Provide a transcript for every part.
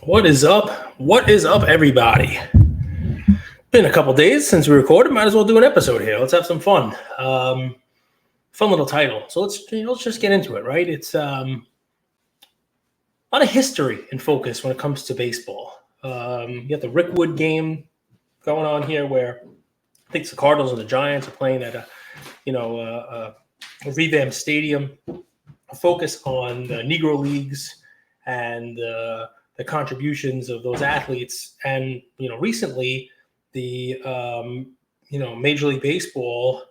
What is up? What is up, everybody? Been a couple days since we recorded. Might as well do an episode here. Let's have some fun. Fun little title. So let's just get into it. Right? It's a lot of history in focus when it comes to baseball. You got the Rick Wood game going on here, where I think the Cardinals and the Giants are playing at a revamped stadium. A focus on the Negro Leagues and the contributions of those athletes, and recently the Major League Baseball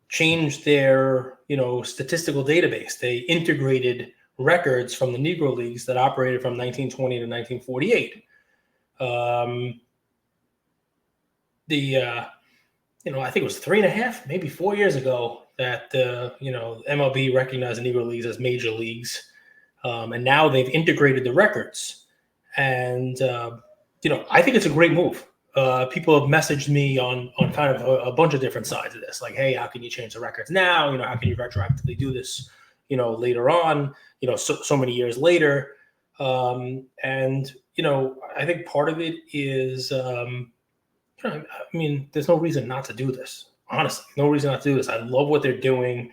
changed their statistical database. They integrated records from the Negro Leagues that operated from 1920 to 1948. I think it was 3.5, maybe 4 years ago that MLB recognized the Negro Leagues as major leagues. And now they've integrated the records. And, I think it's a great move. People have messaged me on kind of a bunch of different sides of this. Like, hey, how can you change the records now? How can you retroactively do this, later on, so many years later? I think part of it is, there's no reason not to do this. Honestly, no reason not to do this. I love what they're doing.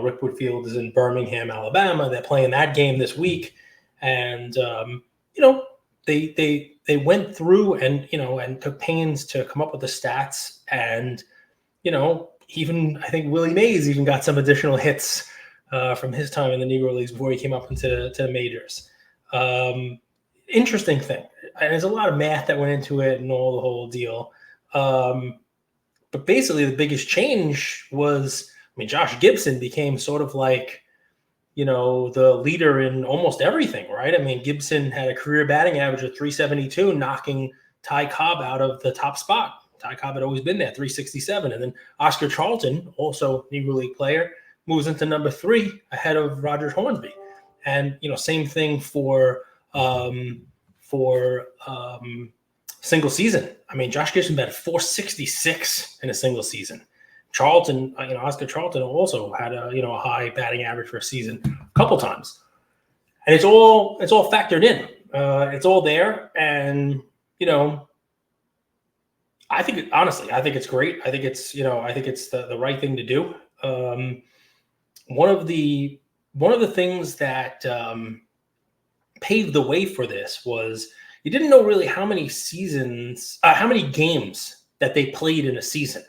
Rick Wood Field is in Birmingham, Alabama. They're playing that game this week, and they went through and took pains to come up with the stats, and even I think Willie Mays even got some additional hits from his time in the Negro Leagues before he came up into the majors. Interesting thing, and there's a lot of math that went into it and the whole deal. But basically, the biggest change was, Josh Gibson became sort of like, the leader in almost everything, right? Gibson had a career batting average of 372, knocking Ty Cobb out of the top spot. Ty Cobb had always been there, 367. And then Oscar Charlton, also Negro League player, moves into number 3 ahead of Roger Hornsby. And, same thing for single season. Josh Gibson batted 466 in a single season. Charlton, Oscar Charlton also had a high batting average for a season a couple times, and it's all factored in. It's all there, and I think it's great. I think it's the right thing to do. One of the things that paved the way for this was you didn't know really how many games that they played in a season.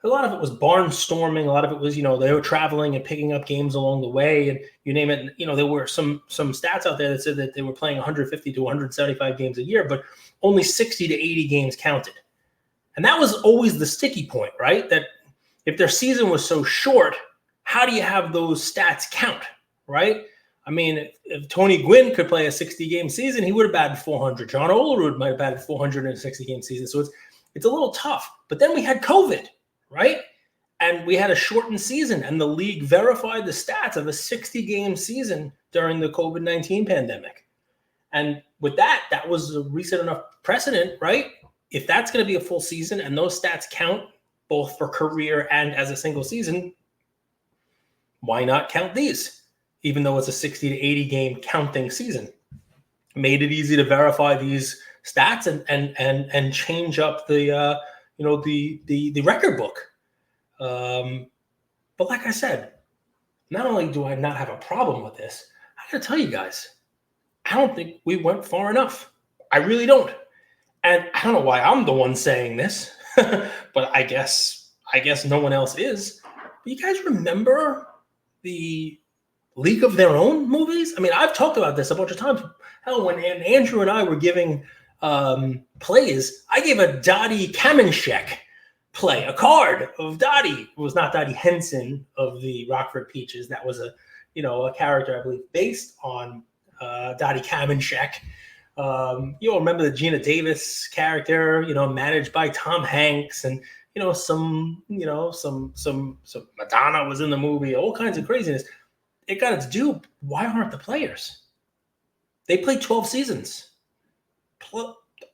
A lot of it was barnstorming. A lot of it was, they were traveling and picking up games along the way, and you name it. There were some stats out there that said that they were playing 150 to 175 games a year, but only 60 to 80 games counted. And that was always the sticky point, right? That if their season was so short, how do you have those stats count, right? If Tony Gwynn could play a 60-game season, he would have batted 400. John Olerud might have batted 400 in a 60-game season. So it's a little tough. But then we had COVID, right? And we had a shortened season, and the league verified the stats of a 60-game season during the COVID-19 pandemic. And with that was a recent enough precedent, right? If that's going to be a full season and those stats count both for career and as a single season, why not count these? Even though it's a 60 to 80 game counting season, made it easy to verify these stats and change up the record book. But like I said, not only do I not have a problem with this, I got to tell you guys, I don't think we went far enough. I really don't. And I don't know why I'm the one saying this, but I guess no one else is. But you guys remember the League of Their Own movies? I've talked about this a bunch of times. Hell, when Andrew and I were giving plays, I gave a Dottie Kamenshek play, a card of Dottie. It was not Dottie Henson of the Rockford Peaches. That was a character, I believe, based on Dottie Kamenshek. You'll remember the Gina Davis character, managed by Tom Hanks, and some Madonna was in the movie, all kinds of craziness. It got its due. Why aren't the players? They played 12 seasons.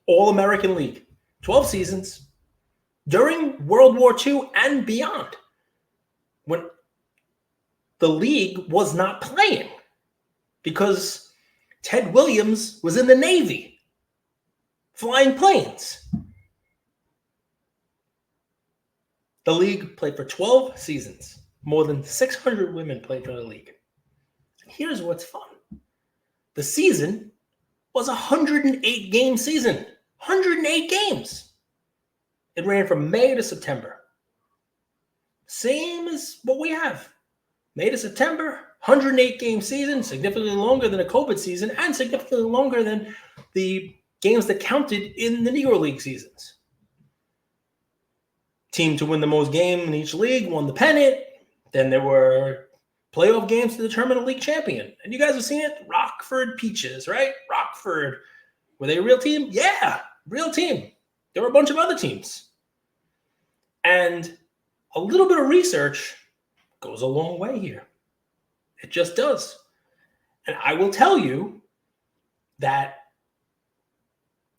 All-American League. 12 seasons. During World War II and beyond. when the league was not playing, because Ted Williams was in the Navy, flying planes. The league played for 12 seasons. More than 600 women played for the league. Here's what's fun. The season was a 108-game season. 108 games. It ran from May to September. Same as what we have. May to September, 108-game season, significantly longer than a COVID season, and significantly longer than the games that counted in the Negro League seasons. Team to win the most games in each league won the pennant. Then there were playoff games to determine a league champion. And you guys have seen it. Rockford Peaches, right? Rockford. Were they a real team? Yeah, real team. There were a bunch of other teams. And a little bit of research goes a long way here. It just does. And I will tell you that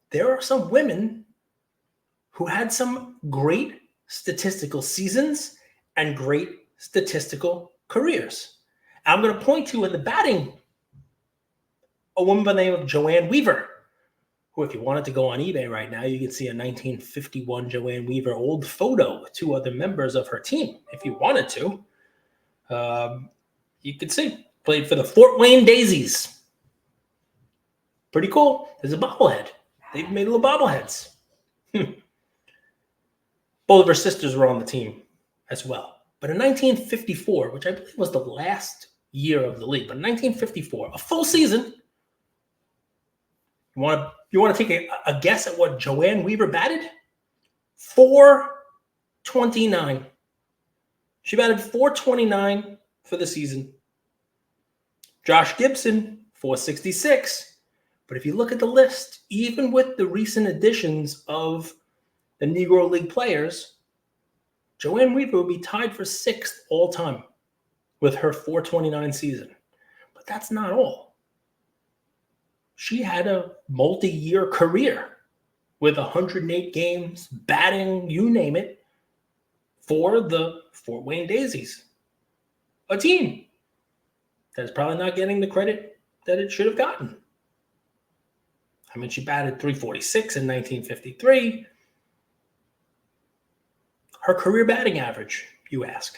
there are some women who had some great statistical seasons and great statistical careers. I'm going to point to in the batting a woman by the name of Joanne Weaver, who, if you wanted to go on eBay right now, you can see a 1951 Joanne Weaver old photo with two other members of her team. If you wanted to, you could see. Played for the Fort Wayne Daisies. Pretty cool. There's a bobblehead. They've made little bobbleheads. Both of her sisters were on the team as well. But in 1954, which I believe was the last year of the league, but in 1954, a full season. You want to take a guess at what Joanne Weaver batted? 429. She batted 429 for the season. Josh Gibson, 466. But if you look at the list, even with the recent additions of the Negro League players, Joanne Weaver would be tied for 6th all time with her 429 season. But that's not all. She had a multi-year career with 108 games, batting, you name it, for the Fort Wayne Daisies. A team that's probably not getting the credit that it should have gotten. I mean, she batted 346 in 1953. Her career batting average, you ask.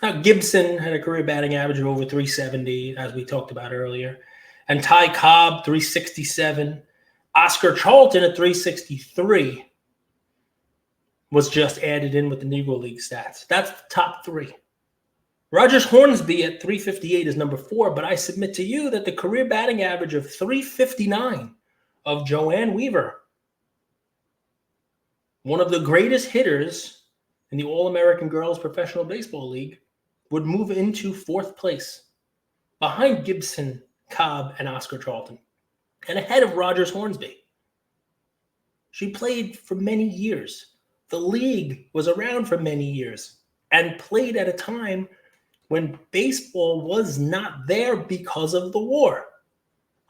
Now, Gibson had a career batting average of over 370, as we talked about earlier. And Ty Cobb, 367. Oscar Charlton at 363 was just added in with the Negro League stats. That's the top three. Rogers Hornsby at 358 is number 4, but I submit to you that the career batting average of 359 of Joanne Weaver, one of the greatest hitters in the All-American Girls Professional Baseball League, would move into 4th place behind Gibson, Cobb, and Oscar Charlton, and ahead of Rogers Hornsby. She played for many years. The league was around for many years and played at a time when baseball was not there because of the war.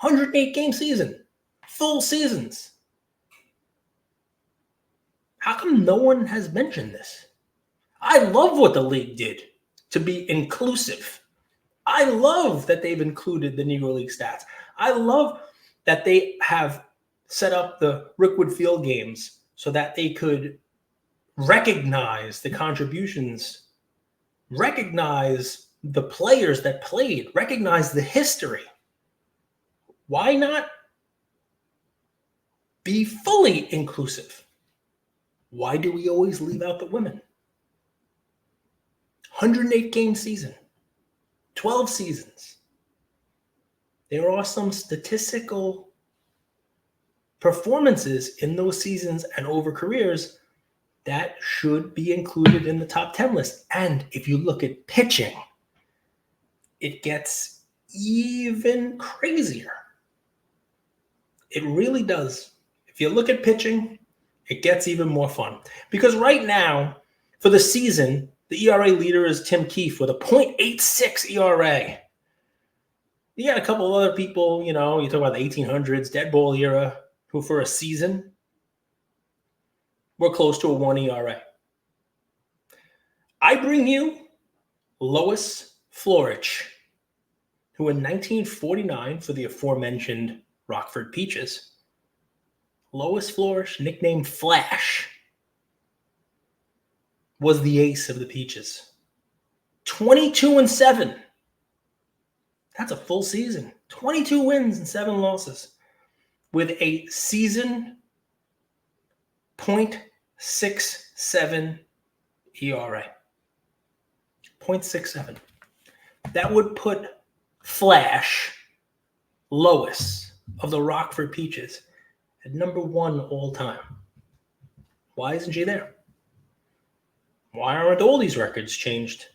108-game season, full seasons. How come no one has mentioned this? I love what the league did to be inclusive. I love that they've included the Negro League stats. I love that they have set up the Rickwood Field games so that they could recognize the contributions, recognize the players that played, recognize the history. Why not be fully inclusive? Why do we always leave out the women? 108-game season, 12 seasons. There are some statistical performances in those seasons and over careers that should be included in the top 10 list. And if you look at pitching, it gets even crazier. It really does. If you look at pitching, it gets even more fun. Because right now, for the season, the ERA leader is Tim Keefe with a .86 ERA. You got a couple of other people, you talk about the 1800s, dead ball era, who for a season were close to a 1 ERA. I bring you Lois Florich, who in 1949, for the aforementioned Rockford Peaches, Lois Flourish, nicknamed Flash, was the ace of the Peaches. 22-7. That's a full season. 22 wins and 7 losses with a season .67 ERA. 0.67. That would put Flash, Lois of the Rockford Peaches, at number 1 all time. Why isn't she there? Why aren't all these records changed?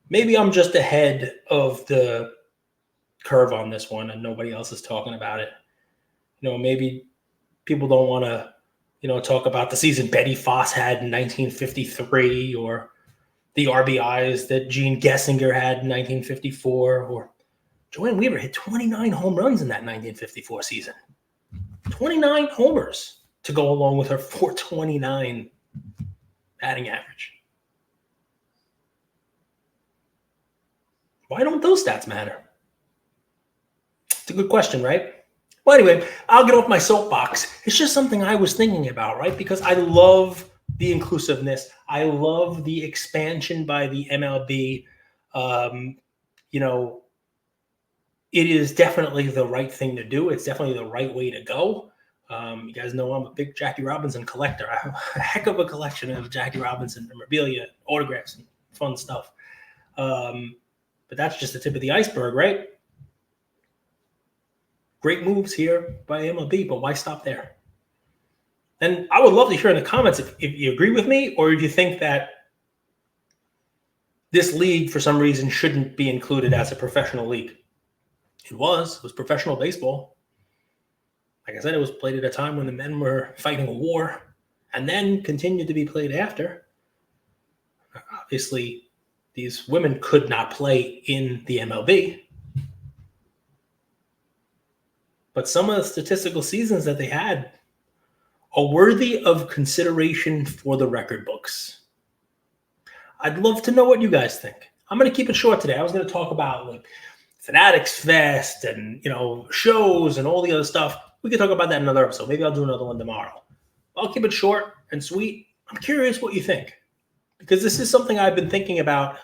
Maybe I'm just ahead of the curve on this one and nobody else is talking about it. Maybe people don't want to, talk about the season Betty Foss had in 1953 or the RBIs that Gene Gessinger had in 1954, or Joanne Weaver hit 29 home runs in that 1954 season. 29 homers to go along with her .429 batting average. Why don't those stats matter? It's a good question, right? Well, anyway, I'll get off my soapbox. It's just something I was thinking about, right? Because I love the inclusiveness. I love the expansion by the MLB. It is definitely the right thing to do. It's definitely the right way to go. You guys know I'm a big Jackie Robinson collector. I have a heck of a collection of Jackie Robinson memorabilia, autographs, and fun stuff. But that's just the tip of the iceberg, right? Great moves here by MLB, but why stop there? And I would love to hear in the comments if you agree with me or if you think that this league, for some reason, shouldn't be included as a professional league. It was professional baseball. Like I said, it was played at a time when the men were fighting a war and then continued to be played after. Obviously, these women could not play in the MLB. But some of the statistical seasons that they had are worthy of consideration for the record books. I'd love to know what you guys think. I'm going to keep it short today. I was going to talk about Fanatics Fest and, shows and all the other stuff. We can talk about that in another episode. Maybe I'll do another one tomorrow. I'll keep it short and sweet. I'm curious what you think, because this is something I've been thinking about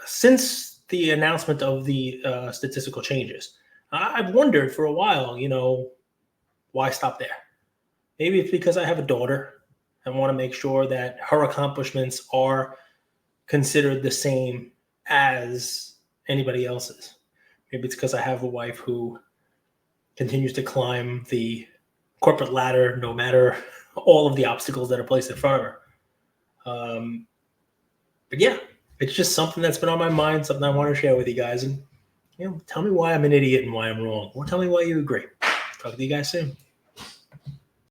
since the announcement of the statistical changes. I've wondered for a while, why stop there? Maybe it's because I have a daughter and want to make sure that her accomplishments are considered the same as anybody else's. Maybe it's because I have a wife who continues to climb the corporate ladder no matter all of the obstacles that are placed in front of her. But yeah, it's just something that's been on my mind, something I want to share with you guys. And tell me why I'm an idiot and why I'm wrong. Or tell me why you agree. Talk to you guys soon.